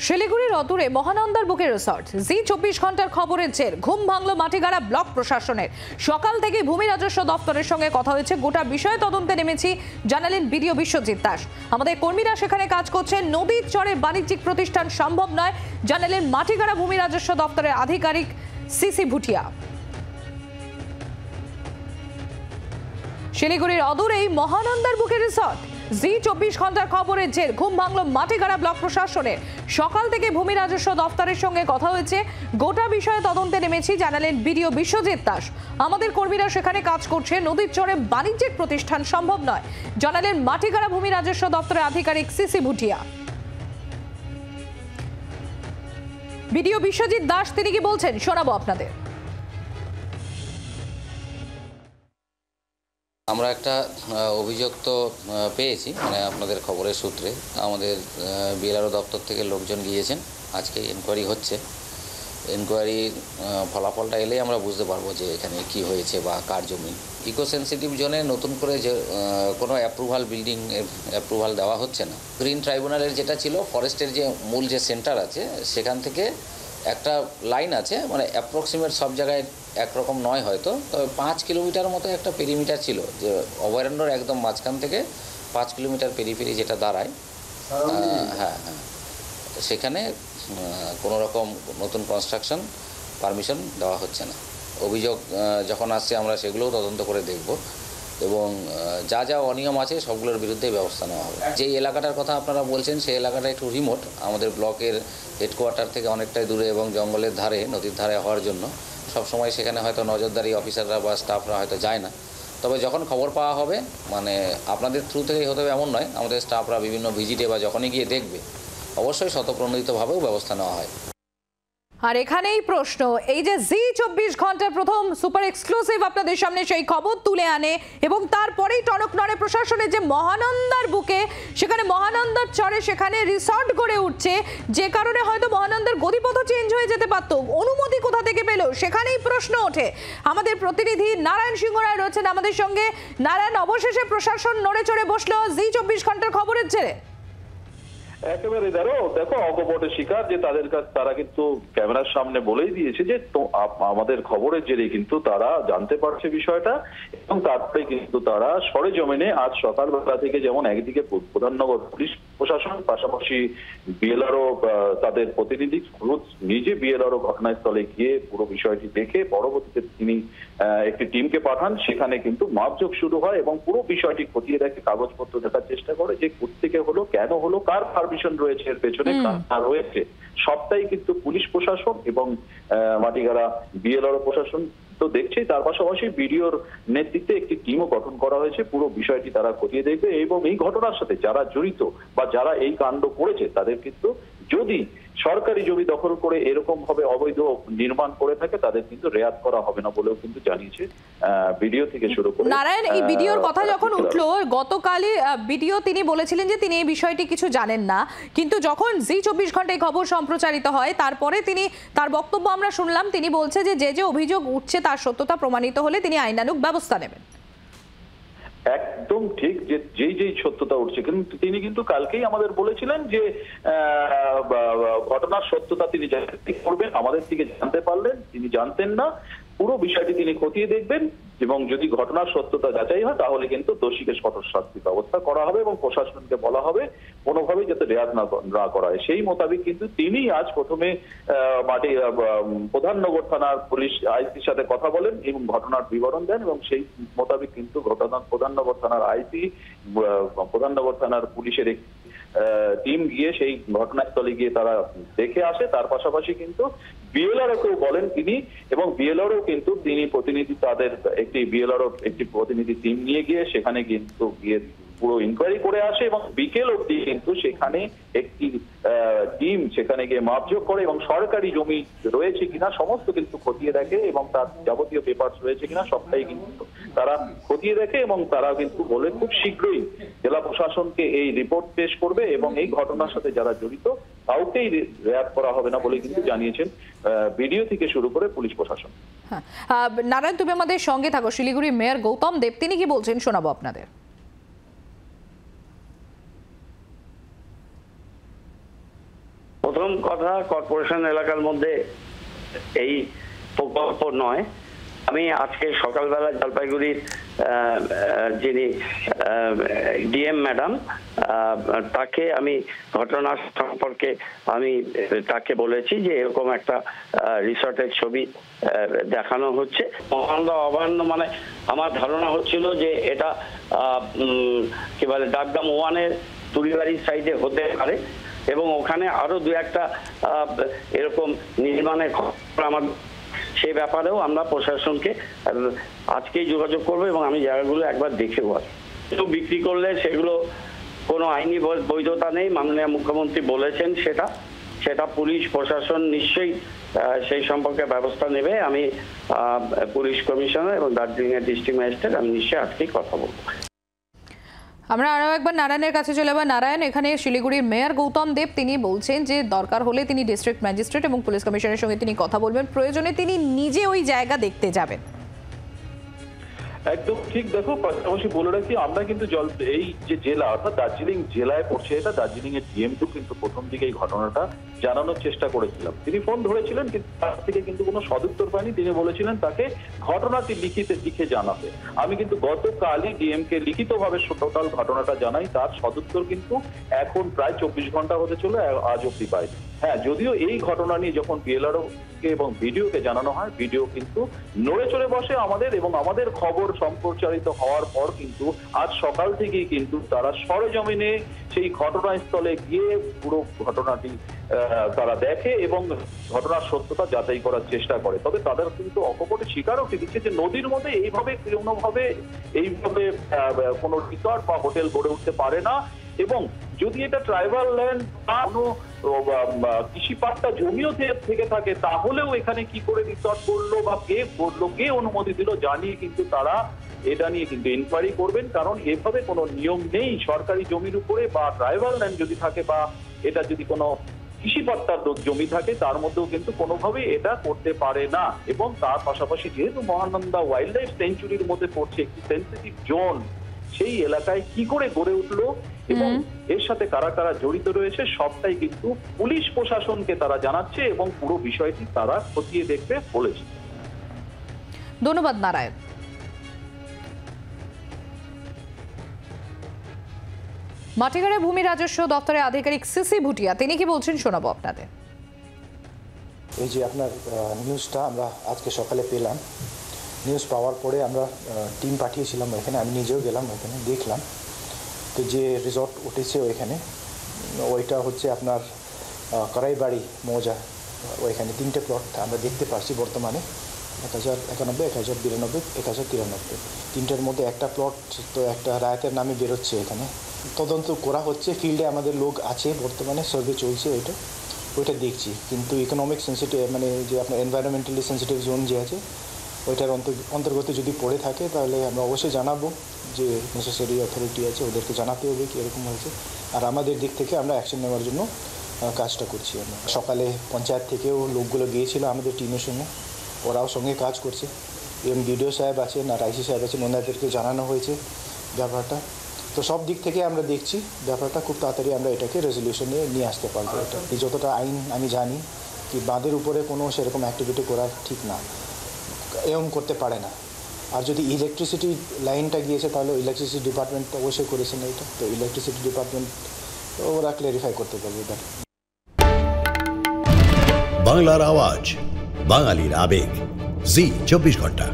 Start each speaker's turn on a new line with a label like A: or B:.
A: শিলিগুড়ির অদূরে মহানন্দার বুকে রিসর্ট জি 24 ঘন্টার খবরের জের ঘুম ভাঙল মাটিগাড়া ব্লক প্রশাসনের। সকাল থেকে ভূমি রাজস্ব দপ্তরের সঙ্গে কথা হয়েছে, গোটা বিষয়ে তদন্তে নেমেছি জানালেন বিডিও বিশ্বজিৎ দাস। আমাদের কর্মীরা সেখানে কাজ করছেন, নদীর চরে বাণিজ্যিক প্রতিষ্ঠান সম্ভব নয় জানালেন মাটিগাড়া ভূমি রাজস্ব দপ্তরের আধিকারিক সিসি ভুটিয়া। শিলিগুড়ির অদূরেই মহানন্দার বুকে রিসর্ট জি 24 ঘন্টার খবরের জের ঘুম ভাঙল মাটিগাড়া ব্লক প্রশাসনের। সকাল থেকে ভূমি রাজস্ব দপ্তরের সঙ্গে কথা হয়েছে, গোটা বিষয়ে তদন্তে নেমেছি জানালেন বিডিও বিশ্বজিৎ দাস। আমাদের কর্মীরা সেখানে কাজ করছে, নদীর চরে বাণিজ্যিক প্রতিষ্ঠান সম্ভব নয় জানালেন মাটিগাড়া ভূমি রাজস্ব দপ্তরের আধিকারিক সিসি ভুটিয়া। বিডিও বিশ্বজিৎ দাস তিনি কি বলছেন শোনাবো আপনাদের।
B: আমরা একটা অভিযোগ তো পেয়েছি, মানে আপনাদের খবরের সূত্রে আমাদের বিএলআরও দপ্তর থেকে লোকজন গিয়েছেন। আজকে এনকোয়ারি হচ্ছে, এনকোয়ারির ফলাফলটা এলেই আমরা বুঝতে পারবো যে এখানে কি হয়েছে বা কার জমি। ইকো সেন্সিটিভ জোনে নতুন করে যে কোনো বিল্ডিং অ্যাপ্রুভাল দেওয়া হচ্ছে না। গ্রিন ট্রাইব্যুনালের যেটা ছিল, ফরেস্টের যে মূল যে সেন্টার আছে সেখান থেকে একটা লাইন আছে, মানে অ্যাপ্রক্সিমেট সব জায়গায় একরকম নয় হয়তো, তবে 5 কিলোমিটার মতো একটা পেরিমিটার ছিল, যে অভয়ারণ্যর একদম মাঝখান থেকে 5 কিলোমিটার পেরিফেরি যেটা দাঁড়ায়। হ্যাঁ, সেখানে কোনো রকম নতুন কনস্ট্রাকশন পারমিশন দেওয়া হচ্ছে না। অভিযোগ যখন আসছে আমরা সেগুলোও তদন্ত করে দেখব এবং যা যা অনিয়ম আছে সবগুলোর বিরুদ্ধে ব্যবস্থা নেওয়া হবে। যে এলাকাটার কথা আপনারা বলছেন সেই এলাকাটা একটু রিমোট, আমাদের ব্লকের হেডকোয়ার্টার থেকে অনেকটাই দূরে এবং জঙ্গলের ধারে, নদীর ধারে হওয়ার জন্য সবসময় সেখানে হয়তো নজরদারি অফিসাররা বা স্টাফরা হয়তো যায় না। তবে যখন খবর পাওয়া হবে, মানে আপনাদের থ্রু থেকেই হতে হবে এমন নয়, আমাদের স্টাফরা বিভিন্ন ভিজিটে বা যখনই গিয়ে দেখবে অবশ্যই স্বতঃপ্রণোদিতভাবেও ব্যবস্থা নেওয়া হয়।
A: আর এখানেই প্রশ্ন, এই যে জি 24 ঘন্টার প্রথম সুপার এক্সক্লুসিভ আপনাদের সামনে সেই খবর তুলে আনে এবং তারপরেই টনক নড়ে প্রশাসনের, যে মহানন্দার বুকে সেখানে মহানন্দার চরে সেখানে রিসর্ট গড়ে উঠছে, যে কারণে হয়তো মহানন্দার গতিপথ চেঞ্জ হয়ে যেতে পারত। অনুমতি কোথা থেকে পেল, সেখানেই প্রশ্ন ওঠে। আমাদের প্রতিনিধি নারায়ণ সিংহ রায় রয়েছেন আমাদের সঙ্গে। নারায়ণ, অবশেষে প্রশাসন নড়ে চড়ে বসলো জি 24 ঘন্টার খবরের জেরে।
C: একেবারে দেখো অকপটের শিকার যে তারা কিন্তু ক্যামেরার সামনে বলেই দিয়েছে যে আমাদের খবরের জেরে কিন্তু তারা জানতে পারছে বিষয়টা, এবং তারপরে কিন্তু তারা সরেজমিনে আজ সকালবেলা থেকে, যেমন একদিকে প্রধাননগর পুলিশ প্রশাসন, পাশাপাশি বিএলআরও তাদের প্রতিনিধি নিজে বিএলআরও ঘটনাস্থলে গিয়ে পুরো বিষয়টি দেখে পরবর্তীতে তিনি একটি টিমকে পাঠান। সেখানে কিন্তু মাপজোক শুরু হয় এবং পুরো বিষয়টি খতিয়ে দেখে, কাগজপত্র দেখার চেষ্টা করে যে কোত্থেকে হলো, কেন হলো, কার পারমিশন রয়েছে এর পেছনে, কার রয়েছে, সবটাই কিন্তু পুলিশ প্রশাসন এবং মাটিগাড়া বিএলআরও প্রশাসন তো দেখছেই। তার পাশাপাশি বিডিওর নেতৃত্বে একটি টিমও গঠন করা হয়েছে। পুরো বিষয়টি তারা খতিয়ে দেখবে এবং এই ঘটনার সাথে যারা জড়িত বা যারা এই কাণ্ড করেছে তাদের কিন্তু, যদি সরকারি জমি দখল করে এরকম ভাবে অবৈধ নির্মাণ করে থাকে, তাদের কিন্তু রেয়াত করা হবে না বলেও কিন্তু জানিয়েছে বিডিও থেকে শুরু করে।
A: নারায়ণ, এই বিডিওর কথা যখন উঠলো, গতকালই বিডিও তিনি বলেছিলেন যে তিনি এই বিষয়টি কিছু জানেন না, কিন্তু যখন জি 24 ঘন্টায় খবর সম্প্রচারিত হয় তারপরে তিনি তার বক্তব্য আমরা শুনলাম, তিনি বলছে যে যে অভিযোগ উঠছে তার সত্যতা প্রমাণিত হলে তিনি আইনানুগ ব্যবস্থা নেবেন।
C: একদম ঠিক, যে যেই সত্যতা উঠছে, কিন্তু তিনি কিন্তু কালকেই আমাদের বলেছিলেন যে ঘটনার সত্যতা তিনি করবেন, আমাদের থেকে জানতে পারলেন, তিনি জানতেন না। পুরো বিষয়টি তিনি খতিয়ে দেখবেন এবং যদি ঘটনার সত্যতা যাচাই হয় তাহলে কিন্তু দোষীকে কঠোর শাস্তির ব্যবস্থা করা হবে এবং প্রশাসনকে বলা হবে কোনোভাবেই যাতে রেয়াত না করা হয়। সেই মোতাবেক কিন্তু তিনি আজ প্রথমে প্রধাননগর থানার পুলিশ আইসির সাথে কথা বলেন এবং ঘটনার বিবরণ দেন, এবং সেই মোতাবেক কিন্তু প্রধাননগর থানার আইসি, প্রধাননগর থানার পুলিশের টিম গিয়ে সেই ঘটনাস্থলে গিয়ে তারা দেখে আসে। তার পাশাপাশি কিন্তু বিএলআরও কেউ বলেন তিনি, এবং বিএলআরও কিন্তু তিনি প্রতিনিধি, তাদের বিএলআরও একটি প্রতিনিধি টিম নিয়ে গিয়ে সেখানে কিন্তু গিয়ে পুরো ইনকোয়ারি করে আসে এবং বিকেল অবধি কিন্তু সেখানে একটি টিম সেখানে গিয়ে মাপজোক করে এবং সরকারি জমি রয়েছে কিনা সমস্ত কিন্তু খতিয়ে দেখে এবং তার যাবতীয় পেপারস রয়েছে কিনা সবটাই কিন্তু তারা খতিয়ে দেখে, এবং তারা কিন্তু বলে খুব শীঘ্রই জেলা প্রশাসনকে এই রিপোর্ট পেশ করবে এবং এই ঘটনার সাথে যারা জড়িত কাউকেই রেয়াত করা হবে না বলে কিন্তু জানিয়েছেন বিডিও থেকে শুরু করে পুলিশ প্রশাসন।
A: নারায়ণ, তুমি আমাদের সঙ্গে থাকো। শিলিগুড়ি মেয়র গৌতম দেব তিনি কি বলছেন শোনাবো আপনাদের।
C: প্রথম
D: প্রথম কথা, কর্পোরেশন এলাকার মধ্যে এই প্রকল্প নয়। আমি আজকে সকালবেলা জলপাইগুড়ির যিনি ডিএম ম্যাডাম, তাকে আমি ঘটনা সম্পর্কে আমি তাকে বলেছি যে এরকম একটা রিসর্টের ছবি দেখানো হচ্ছে। মহানন্দা অভয়ারণ্য মানে আমার ধারণা হচ্ছিল যে এটা কি বলে ডাকদাম 1-এর তুলিবাড়ির সাইডে হতে পারে, এবং ওখানে আরো দু একটা এরকম নির্মাণের খবর আমার, সেই ব্যাপারেও আমরা প্রশাসনকে আজকেই যোগাযোগ করবো এবং আমি জায়গাগুলো একবার দেখে বলবো। বিক্রি করলে সেগুলো কোনো আইনি বৈধতা নেই, মাননীয় মুখ্যমন্ত্রী বলেছেন সেটা পুলিশ প্রশাসন নিশ্চয়ই সেই সম্পর্কে ব্যবস্থা নেবে। আমি পুলিশ কমিশনার এবং দার্জিলিংয়ের ডিস্ট্রিক্ট ম্যাজিস্ট্রেট আমি নিশ্চয়ই আজকেই কথা বলবো।
A: আমরা আরও একবার নারায়ণের কাছে চলে যাবো। নারায়ণ, এখানে শিলিগুড়ির মেয়র গৌতম দেব তিনি বলছেন যে দরকার হলে তিনি ডিস্ট্রিক্ট ম্যাজিস্ট্রেট এবং পুলিশ কমিশনারের সঙ্গে তিনি কথা বলবেন, প্রয়োজনে তিনি নিজে ওই জায়গা দেখতে যাবেন।
C: একদম ঠিক। দেখো, পাশাপাশি বলে রাখি, আমরা কিন্তু এই যে জেলা অর্থাৎ দার্জিলিং জেলায় পড়ছে এটা, দার্জিলিং এর ডিএমকেও কিন্তু প্রথম দিকে এই ঘটনাটা জানানোর চেষ্টা করেছিলাম। তিনি ফোন ধরেছিলেন কিন্তু তার থেকে কিন্তু কোনো সদুত্তর পায়নি। তিনি বলেছিলেন তাকে ঘটনাটি লিখে জানাতে। আমি কিন্তু গতকালই ডিএমকে লিখিতভাবে টোটাল ঘটনাটা জানাই, তার সদুত্তর কিন্তু এখন প্রায় 24 ঘন্টা হতে চলে আজ অব্দি পাইনি। হ্যাঁ, যদিও এই ঘটনা নিয়ে যখন বিএলআরও কে এবং ভিডিওকে জানানো হয়, ভিডিও কিন্তু নড়ে চড়ে বসে আমাদের, এবং আমাদের খবর সম্প্রচারিত হওয়ার পর কিন্তু আজ সকাল থেকেই কিন্তু তারা সরেজমিনে সেই ঘটনাস্থলে গিয়ে পুরো ঘটনাটি তারা দেখে এবং ঘটনার সত্যতা যাচাই করার চেষ্টা করে। তবে তাদের কিন্তু অকপটে স্বীকারোক্তি দিচ্ছে যে নদীর মধ্যে এইভাবে কোনো রিসর্ট বা হোটেল গড়ে উঠতে পারে না, এবং যদি এটা ট্রাইবাল ল্যান্ড বা কোনো কৃষি পাট্টা জমিও থেকে থাকে তাহলেও এখানে কি করে রিসর্ট করলো বা কে করলো, কে অনুমতি দিল জানিয়ে কিন্তু তারা এটা নিয়ে কিন্তু ইনকোয়ারি করবেন। কারণ এভাবে কোনো নিয়ম নেই সরকারি জমির উপরে বা ট্রাইবাল ল্যান্ড যদি থাকে বা এটা যদি কোনো কৃষি পাট্টার জমি থাকে তার মধ্যেও কিন্তু কোনোভাবেই এটা করতে পারে না। এবং তার পাশাপাশি যেহেতু মহানন্দা ওয়াইল্ড লাইফ সেঞ্চুরির মধ্যে পড়ছে, একটি সেন্সিটিভ জোন, সেই এলাকায় কি করে গড়ে উঠলো এবং এর সাথে কারা কারা জড়িত রয়েছে সবটাই কিন্তু পুলিশ প্রশাসনকে তারা জানাচ্ছে এবং পুরো বিষয়টি তারা খতিয়ে দেখতে বলেছে।
A: ধন্যবাদ নারায়ণ। মাটিগাড়ে ভূমি রাজস্ব দপ্তরের আধিকারিক সিসি ভুটিয়া তিনি কি বলছেন শোনাবো আপনাদের।
E: এই যে আপনার নিউজটা আমরা আজকে সকালে পেলাম, নিউজ পাওয়ার পরে আমরা টিম পাঠিয়েছিলাম ওইখানে, আমি নিজেও গেলাম ওইখানে, দেখলাম। তো যে রিসর্ট উঠেছে ওইখানে, ওইটা হচ্ছে আপনার করাইবাড়ি মৌজা, ওইখানে 3টে প্লট আমরা দেখতে পাচ্ছি বর্তমানে, 1091, 1092, 1093। 3টের মধ্যে একটা প্লট তো একটা রায়তের নামে বেরোচ্ছে। এখানে তদন্ত করা হচ্ছে, ফিল্ডে আমাদের লোক আছে বর্তমানে, সার্ভে চলছে, ওইটা দেখছি। কিন্তু ইকোনমিক সেন্সিটিভ মানে যে আপনার এনভায়রনমেন্টালি সেন্সিটিভ জোন যে আছে ওইটার অন্তর্গত যদি পড়ে থাকে তাহলে আমরা অবশ্যই জানাবো, যে নেসেসারি অথরিটি আছে ওদেরকে জানাতে হবে কি এরকম হয়েছে। আর আমাদের দিক থেকে আমরা অ্যাকশন নেওয়ার জন্য কাজটা করছি। আমরা সকালে পঞ্চায়েত থেকেও লোকগুলো গিয়েছিল আমাদের টিমের সঙ্গে, ওরাও সঙ্গে কাজ করছে, এবং বিডিও সাহেব আছেন আর আইসি সাহেব আছেন, ওনাদেরকে জানানো হয়েছে ব্যাপারটা। তো সব দিক থেকে আমরা দেখছি ব্যাপারটা, খুব তাড়াতাড়ি আমরা এটাকে রেজলিউশনে নিয়ে আসতে পারবো। এটা যতটা আইন আমি জানি কি বাঁধের উপরে কোনো সেরকম অ্যাক্টিভিটি করা ঠিক না, এরকম করতে পারে না। আর যদি ইলেকট্রিসিটি লাইনটা গিয়েছে তাহলে ইলেকট্রিসিটি ডিপার্টমেন্ট অবশ্যই করেছে না এটা, তো ইলেকট্রিসিটি ডিপার্টমেন্ট ওরা ক্লিয়ারিফাই করতে পারবে এটা।
F: বাংলার আওয়াজ, বাঙালির আবেগ, জি 24 ঘন্টা।